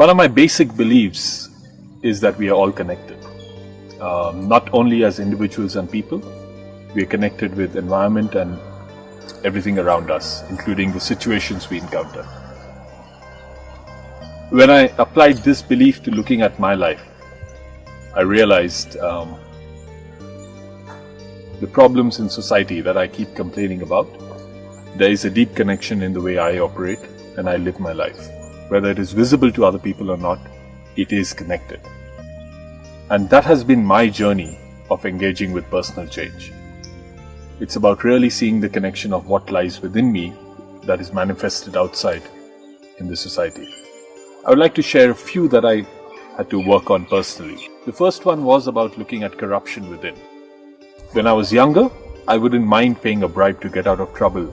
One of my basic beliefs is that we are all connected. Not only as individuals and people, we are connected with environment and everything around us, including the situations we encounter. When I applied this belief to looking at my life, I realized the problems in society that I keep complaining about, there is a deep connection in the way I operate and I live my life. Whether it is visible to other people or not, it is connected. And that has been my journey of engaging with personal change. It's about really seeing the connection of what lies within me that is manifested outside in the society. I would like to share a few that I had to work on personally. The first one was about looking at corruption within. When I was younger, I wouldn't mind paying a bribe to get out of trouble.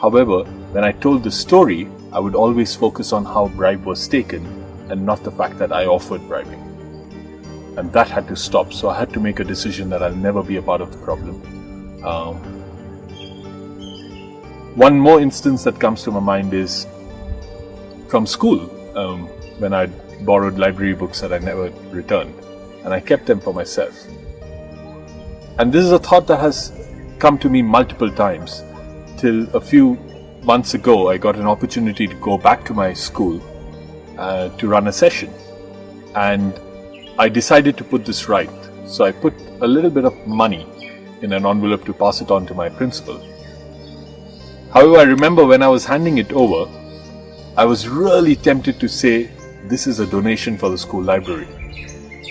However, when I told the story, I would always focus on how bribe was taken and not the fact that I offered bribing. And that had to stop, so I had to make a decision that I'll never be a part of the problem. One more instance that comes to my mind is from school, when I borrowed library books that I never returned, and I kept them for myself. And this is a thought that has come to me multiple times, till a few months ago I got an opportunity to go back to my school to run a session. And I decided to put this right. So I put a little bit of money in an envelope to pass it on to my principal. However, I remember when I was handing it over, I was really tempted to say, this is a donation for the school library,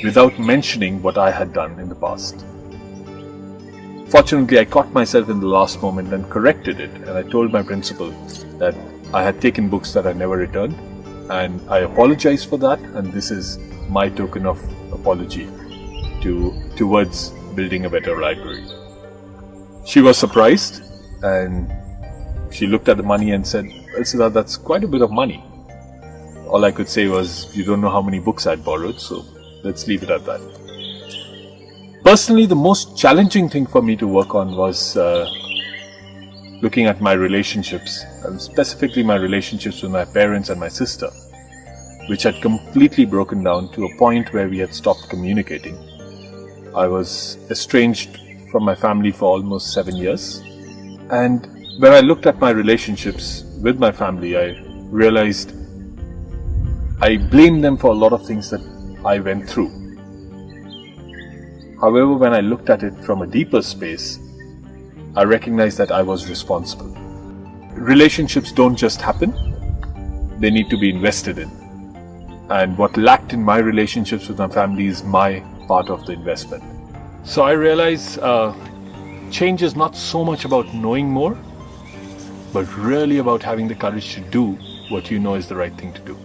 without mentioning what I had done in the past. Fortunately, I caught myself in the last moment and corrected it, and I told my principal that I had taken books that I never returned, and I apologize for that, and this is my token of apology towards building a better library. She was surprised, and she looked at the money and said, well, Siddharth, that's quite a bit of money. All I could say was, you don't know how many books I'd borrowed, so let's leave it at that. Personally, the most challenging thing for me to work on was looking at my relationships, and specifically my relationships with my parents and my sister, which had completely broken down to a point where we had stopped communicating. I was estranged from my family for almost 7 years. And when I looked at my relationships with my family, I realized I blamed them for a lot of things that I went through. However, when I looked at it from a deeper space, I recognized that I was responsible. Relationships don't just happen, they need to be invested in. And what lacked in my relationships with my family is my part of the investment. So I realize change is not so much about knowing more, but really about having the courage to do what you know is the right thing to do.